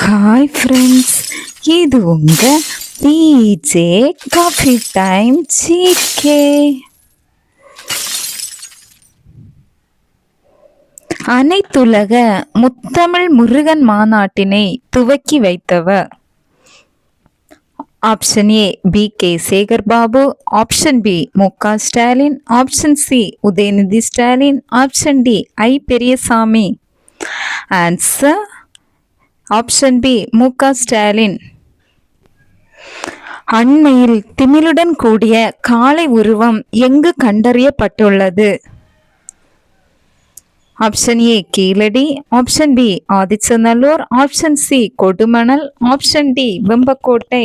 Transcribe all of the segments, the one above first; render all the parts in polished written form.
Hi friends, இது உங்க PJ coffee time GK. அனைத்துலக முத்தமிழ் முருகன் மாநாட்டினை துவக்கி வைத்தவர். Option A PK. Sekar Babu, option B MK. Stalin, option C Udhayanidhi Stalin, option D I. Periyasamy. Answer option B MK. Stalin. அண்மையில் திமிலுடன் கூடிய காளை உருவம் எங்கு கண்டறியப்பட்டுள்ளது? Option A Keezhadi, option B Adichanallur, option C Kodumanal, option D Vembakottai.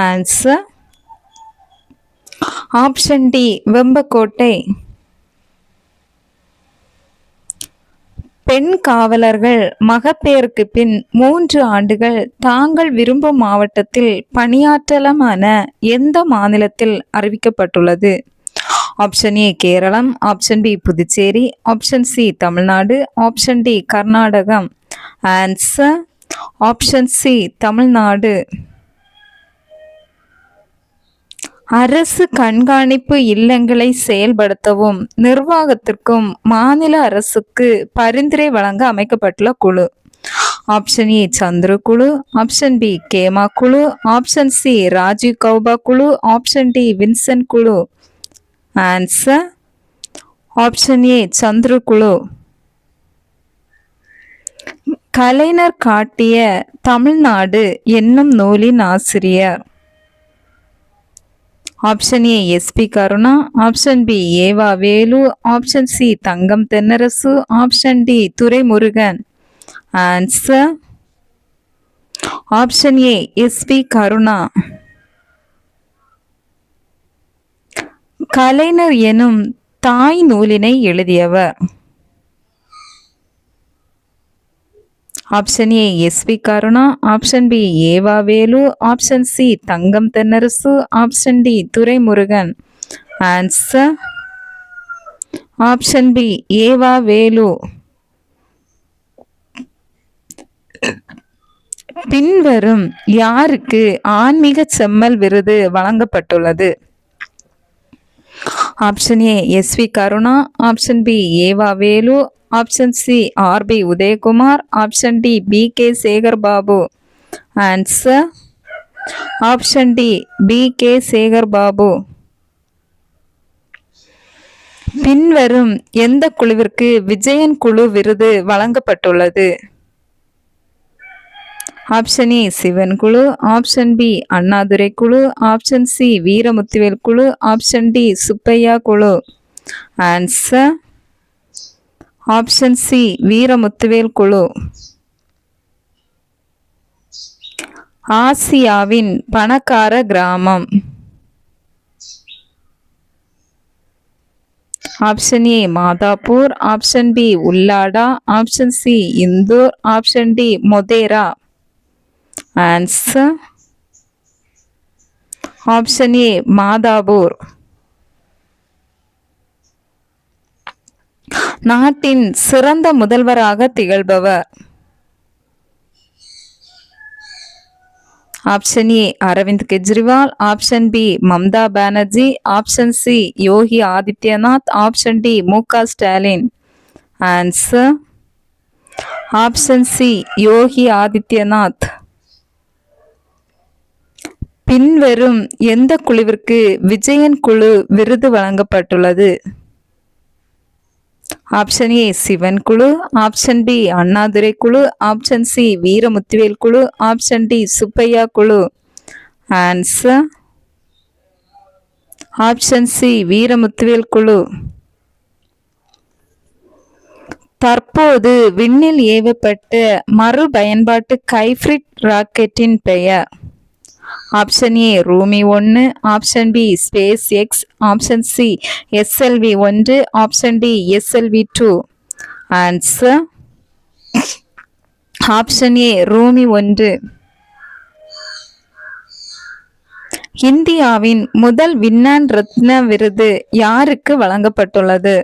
Answer option D Vembakottai. பெண் காவலர்கள் மகப்பேறுக்கு பின் 3 ஆண்டுகள் தாங்கள் விரும்பும் மாவட்டத்தில் பணியாற்றலாம் என எந்த மாநிலத்தில் அறிவிக்கப்பட்டுள்ளது? Option A Keralam, option B Puducherry, option C Tamil Nadu, option D Karnatakam. Answer option C Tamil Nadu. அரசு கண்காணிப்பு இல்லங்களை செயல்படுத்தவும் நிர்வாகத்திற்கும் மாநில அரசுக்கு பரிந்துரை வழங்க அமைக்கப்பட்டுள்ள குழு. ஆப்ஷன் ஏ சந்திர குழு, ஆப்ஷன் பி கேமா குழு, ஆப்ஷன் சி ராஜீவ் கௌபா குழு, ஆப்ஷன் டி வின்சென்ட் குழு. ஆன்சர் ஆப்ஷன் ஏ சந்திர குழு. கலைஞர் காட்டிய தமிழ்நாடு என்னும் நூலின் ஆசிரியர். Option A SP. Karuna, option B EV Velu, option C Thangam Thennarasu, option D Duraimurugan. Answer option A SP. Karuna. Kalaignar எனும் தாய் நூலினை எழுதியவர். Option A SP. Karuna, option B EV Velu, option C Thangam Thennarasu, option D Duraimurugan. Answer option B EV Velu. பின்வரும் யாருக்கு ஆன்மீக செம்மல் விருது வழங்கப்பட்டுள்ளது? Option A SV. Karuna, option B EV Velu, option C RB. Udhayakumar, option D PK. Sekar Babu. Answer option D PK. Sekar Babu. பின்வரும் எந்த குழுவிற்கு விஜயன் குழு விருது வழங்கப்பட்டுள்ளது? ஆப்ஷன் ஏ சிவன் குழு, ஆப்ஷன் பி அண்ணாதுரை குழு, ஆப்ஷன் சி வீரமுத்துவேல் குழு, ஆப்ஷன் டி சுப்பையா குழு. ஆன்சர் ஆப்ஷன் சி வீரமுத்துவேல் குழு. ஆசியாவின் பணக்கார கிராமம். Option A Madhapur, option B Ullada, option C Indore, option D Modhera. Answer option A Madhapur. நாட்டின் சிறந்த முதல்வராக திகழ்பவர். Option A Arvind Kejriwal, option B Mamata Banerjee, option C Yogi Adityanath, option D MK. Stalin. Answer option C Yogi Adityanath. பின்வரும் எந்த குழுவிற்கு விஜயன் குழு விருது வழங்கப்பட்டுள்ளது? ஆப்ஷன் ஏ சிவன் குழு, ஆப்ஷன் பி அண்ணாதுரை குழு, ஆப்ஷன் சி வீரமுத்துவேல் குழு, ஆப்ஷன் டி சுப்பையா குழு. ஆன்சர் ஆப்ஷன் சி வீரமுத்துவேல் குழு. தற்போது விண்ணில் ஏவப்பட்ட மறுபயன்பாட்டு கைஃப்ரிட் ராக்கெட்டின் பெயர். Option A Rumi 1, option B SpaceX, option C SLV 1, option D SLV 2. Answer option A Rumi 1. இந்தியாவின் முதல் விஞ்ஞான் ரத்ன விருது யாருக்கு வழங்கப்பட்டுள்ளது?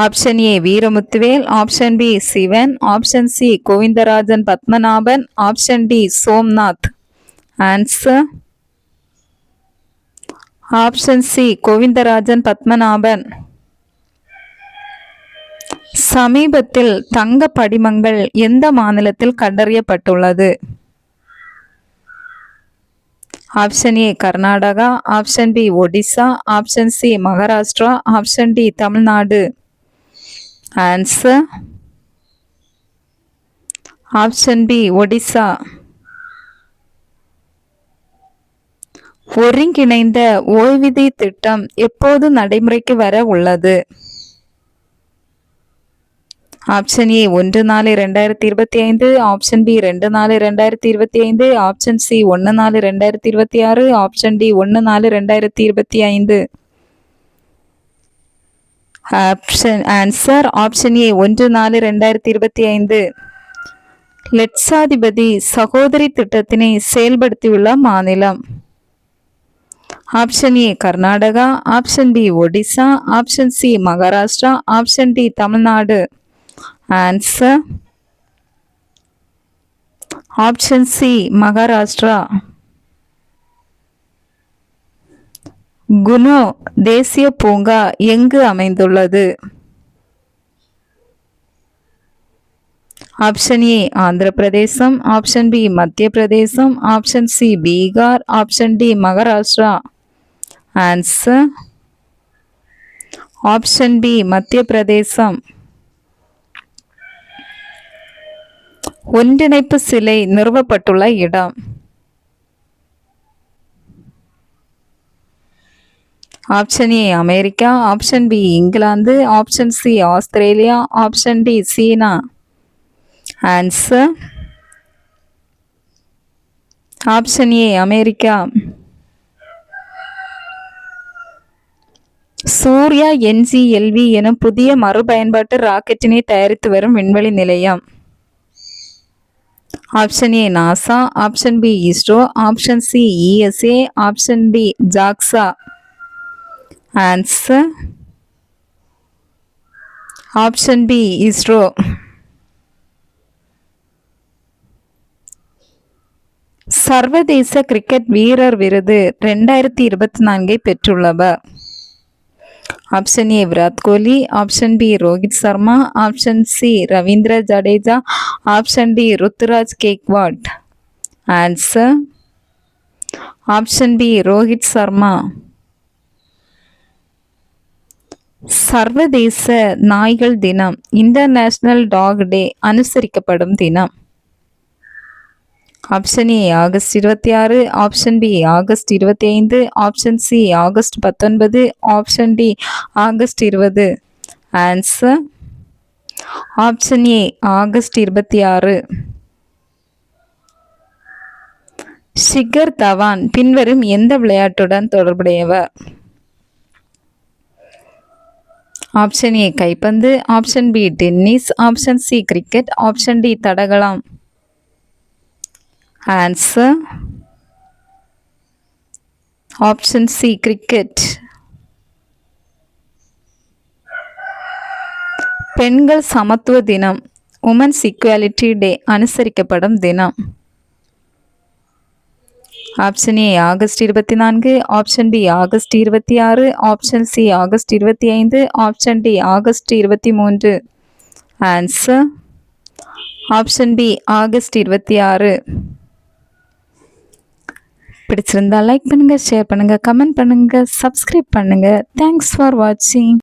Option A Veeramuthuvel, option B Sivan, option C Govindarajan Padmanabhan, option D Somnath. Answer option C Govindarajan Padmanabhan. சமீபத்தில் தங்க படிமங்கள் எந்த மாநிலத்தில் கண்டறியப்பட்டுள்ளது? Option A Karnataka, option B Odisha, option C Maharashtra, option D Tamil Nadu. Answer option B Odisha. ஒருங்கிணைந்த ஓய்வூதிய திட்டம் எப்போது நடைமுறைக்கு வர உள்ளது? Option A 1/4/2025, option B 2/4/2025, option C 1/4/2026, option D 1/4/2025. Answer option A 1/4/2025. லட்சாதிபதி சகோதரி திட்டத்தினை செயல்படுத்தியுள்ள மாநிலம்? Option A Karnataka, option B Odisha, option C Maharashtra, option D Tamil Nadu. Answer option C Maharashtra. Kuno தேசிய பூங்கா எங்கு அமைந்துள்ளது? Option A Andhra Pradesh, option B Madhya Pradesh, option C Bihar, option D Maharashtra. Answer option B Madhya Pradesh. ஒன்றிணைப்பு சிலை நிறுவப்பட்டுள்ள இடம்? Option A America, option B England, option C Australia, option D China. Answer option A America. Surya NGLV எனும் புதிய மறுபயன்பாட்டு ராக்கெட்டினை தயாரித்து வரும் விண்வெளி நிலையம்? Option A NASA, option B ISRO, option C ESA, option D JAXA. Answer option B ISRO. சர்வதேச cricket வீரர் விருது 2024 பெற்றுள்ளவர்? Option A Virat Kohli, option B Rohit Sharma, option C Ravindra Jadeja, option D Ruturaj Gaikwad. Answer option B Rohit Sharma. சர்வதேச நாய்கள் தினம், இன்டர்நேஷனல் டாக் டே அனுசரிக்கப்படும் தினம்? Option A August 26, option B August 25, option C August 19, option D August 20. Answer option A August 26. Shikhar Dhawan பின்வரும் எந்த விளையாட்டுடன் தொடர்புடையவர்? ஆப்ஷன் ஏ கைப்பந்து, option B tennis, option C cricket, option D தடகளம். Answer option C cricket. பெண்கள் சமத்துவ தினம், உமன்ஸ் ஈக்குவாலிட்டி டே அனுசரிக்கப்படும் தினம்? Option A August 24, option B August 26, option C August 25, option D August 23. Answer option B August 26. பிடிச்சிருந்தா like பண்ணுங்க, share பண்ணுங்க, comment பண்ணுங்க, சப்ஸ்கிரைப் பண்ணுங்க. தேங்க்ஸ் ஃபார் வாட்சிங்.